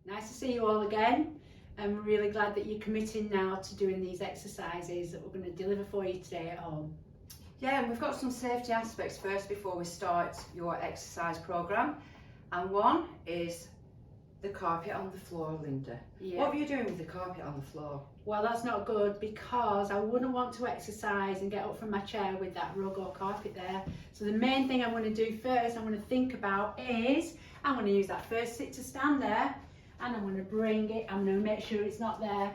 Nice to see you all again. I'm really glad that you're committing now to doing these exercises that we're going to deliver for you today at home. Yeah, and we've got some safety aspects first before we start your exercise programme. And one is the carpet on the floor, Linda. Yeah. What are you doing with the carpet on the floor? Well, that's not good because I wouldn't want to exercise and get up from my chair with that rug or carpet there. So the main thing I'm going to do first, I'm going to think about is, I'm going to use that first sit to stand there, and I'm going to bring it, I'm going to make sure it's not there,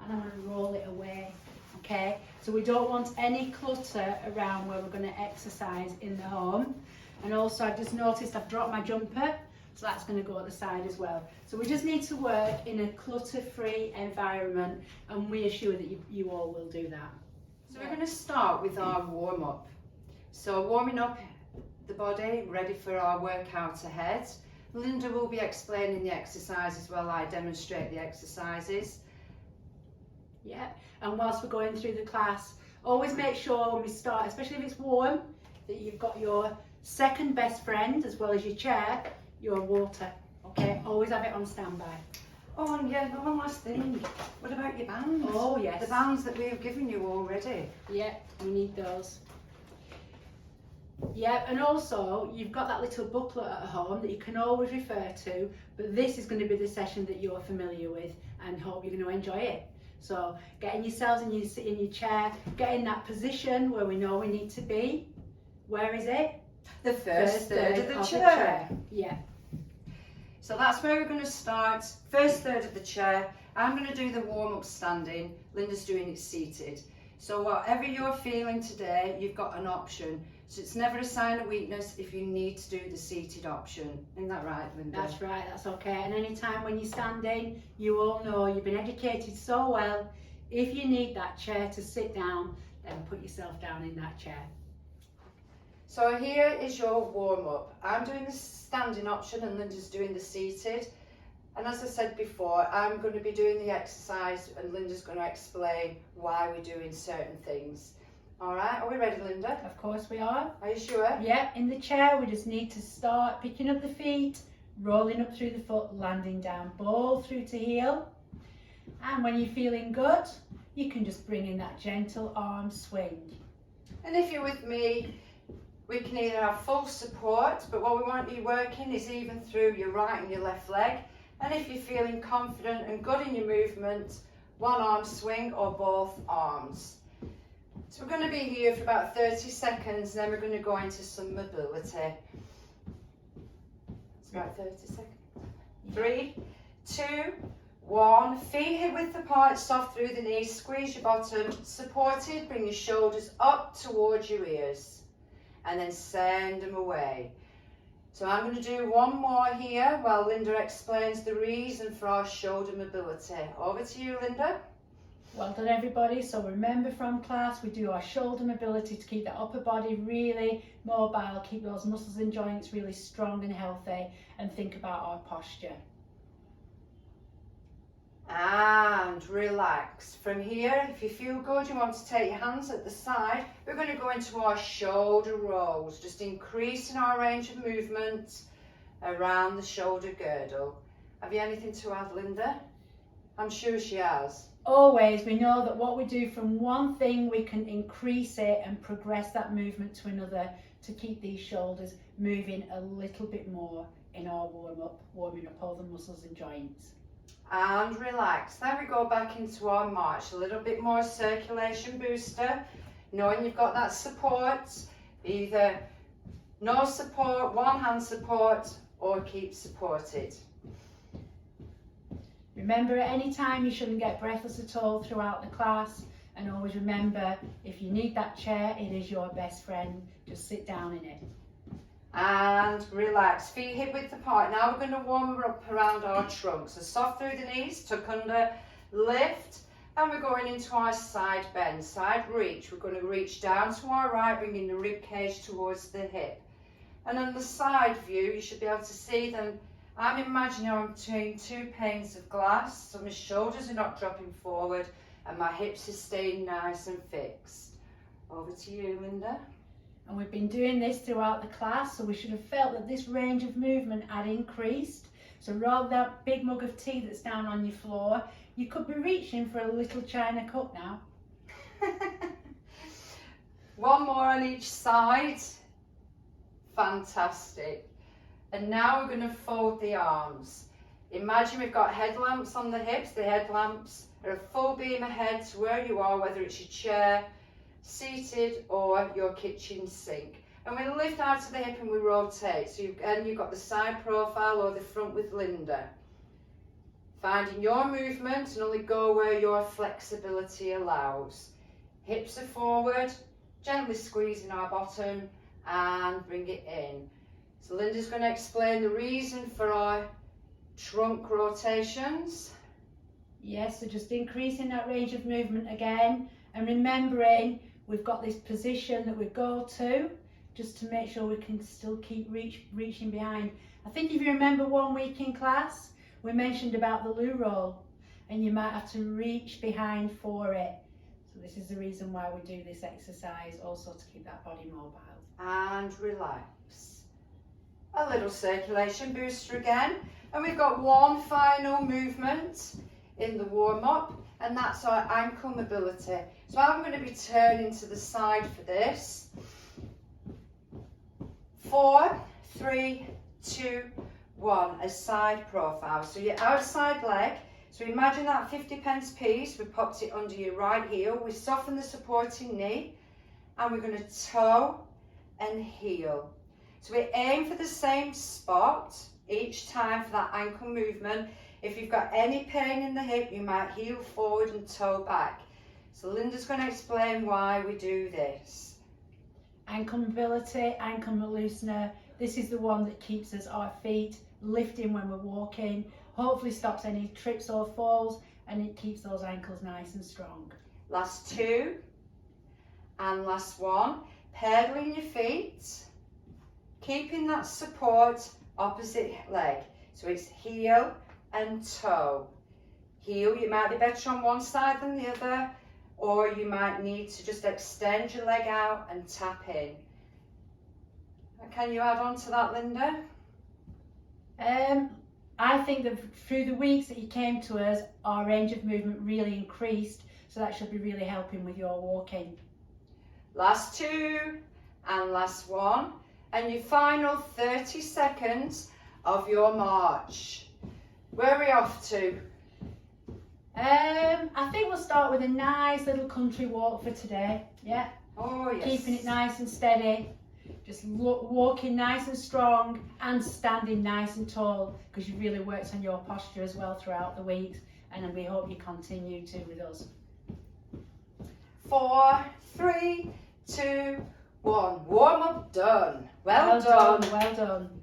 and I'm going to roll it away. Okay, so we don't want any clutter around where we're going to exercise in the home. And also I've just noticed I've dropped my jumper, so that's going to go at the side as well. So we just need to work in a clutter-free environment, and we assure that you all will do that. So we're going to start with our warm-up. So warming up the body, ready for our workout ahead. Linda will be explaining the exercises while I demonstrate the exercises. Yeah, and whilst we're going through the class, always make sure when we start, especially if it's warm, that you've got your second best friend as well as your chair, your water. Okay, always have it on standby. Oh, and yeah, one last thing. What about your bands? Oh yes. The bands that we've given you already. Yeah, we need those. Yeah, and also you've got that little booklet at home that you can always refer to, but this is going to be the session that you're familiar with and hope you're going to enjoy it. So getting yourselves in your chair, get in that position where we know we need to be. Where is it? The first third of the chair. Yeah. So that's where we're going to start. First third of the chair. I'm going to do the warm-up standing. Linda's doing it seated. So whatever you're feeling today, you've got an option. So it's never a sign of weakness if you need to do the seated option. Isn't that right, Linda? That's right, that's okay. And any time when you're standing, you all know you've been educated so well. If you need that chair to sit down, then put yourself down in that chair. So here is your warm-up. I'm doing the standing option and Linda's doing the seated. And as I said before, I'm going to be doing the exercise and Linda's going to explain why we're doing certain things. All right, are we ready, Linda? Of course we are. Are you sure? Yeah, in the chair we just need to start picking up the feet, rolling up through the foot, landing down, ball through to heel. And when you're feeling good, you can just bring in that gentle arm swing. And if you're with me, we can either have full support, but what we want you working is even through your right and your left leg. And if you're feeling confident and good in your movement, one arm swing or both arms. So we're going to be here for about 30 seconds, and then we're going to go into some mobility. It's about 30 seconds. 3, 2, 1. Feet hip width apart, soft through the knees, squeeze your bottom, supported, bring your shoulders up towards your ears, and then send them away. So I'm going to do one more here while Linda explains the reason for our shoulder mobility. Over to you, Linda. Well done everybody. So remember from class, we do our shoulder mobility to keep that upper body really mobile, keep those muscles and joints really strong and healthy, and think about our posture. And relax. From here, if you feel good, you want to take your hands at the side. We're going to go into our shoulder rolls, just increasing our range of movement around the shoulder girdle. Have you anything to add, Linda? I'm sure she has. Always, we know that what we do from one thing, we can increase it and progress that movement to another to keep these shoulders moving a little bit more in our warming up all the muscles and joints. And relax. Then we go back into our march, a little bit more circulation booster, knowing you've got that support, either no support, one hand support, or keep supported. Remember, at any time you shouldn't get breathless at all throughout the class, and always remember, if you need that chair, it is your best friend. Just sit down in it. And relax, feet hip width apart. Now we're going to warm up around our trunk. So soft through the knees, tuck under, lift, and we're going into our side bend, side reach. We're going to reach down to our right, bringing the rib cage towards the hip. And on the side view, you should be able to see them. I'm imagining I'm between two panes of glass, so my shoulders are not dropping forward and my hips are staying nice and fixed. Over to you, Linda. And we've been doing this throughout the class, so we should have felt that this range of movement had increased. So rather than that big mug of tea that's down on your floor, you could be reaching for a little china cup now. One more on each side. Fantastic. And now we're going to fold the arms. Imagine we've got headlamps on the hips. The headlamps are a full beam ahead to where you are, whether it's your chair, seated, or your kitchen sink. And we lift out to the hip and we rotate. So you've got the side profile or the front with Linda. Finding your movement and only go where your flexibility allows. Hips are forward, gently squeezing our bottom and bring it in. So Linda's going to explain the reason for our trunk rotations. Yes, so just increasing that range of movement again, and remembering we've got this position that we go to just to make sure we can still keep reaching behind. I think if you remember 1 week in class, we mentioned about the loo roll, and you might have to reach behind for it. So this is the reason why we do this exercise, also to keep that body mobile. And relax. A little circulation booster again. And we've got one final movement in the warm-up, and that's our ankle mobility. So I'm going to be turning to the side for this. 4, 3, 2, 1, a side profile. So your outside leg, so imagine that 50p piece, we popped it under your right heel, we soften the supporting knee, and we're going to toe and heel. So we aim for the same spot each time for that ankle movement. If you've got any pain in the hip, you might heel forward and toe back. So Linda's going to explain why we do this. Ankle mobility, ankle loosener. This is the one that keeps us our feet lifting when we're walking, hopefully stops any trips or falls, and it keeps those ankles nice and strong. Last 2 and last 1. Pedaling your feet, keeping that support opposite leg. So it's heel and toe. Heel, you might be better on one side than the other, or you might need to just extend your leg out and tap in. Can you add on to that, Linda? I think that through the weeks that you came to us, our range of movement really increased, so that should be really helping with your walking. Last 2 and last 1, and your final 30 seconds of your march. Where are we off to? I think we'll start with a nice little country walk for today. Yeah. Oh yes. Keeping it nice and steady. Just walking nice and strong and standing nice and tall, because you've really worked on your posture as well throughout the weeks, and we hope you continue to with us. 4, 3, 2, 1. Warm up done. Well done. Well done.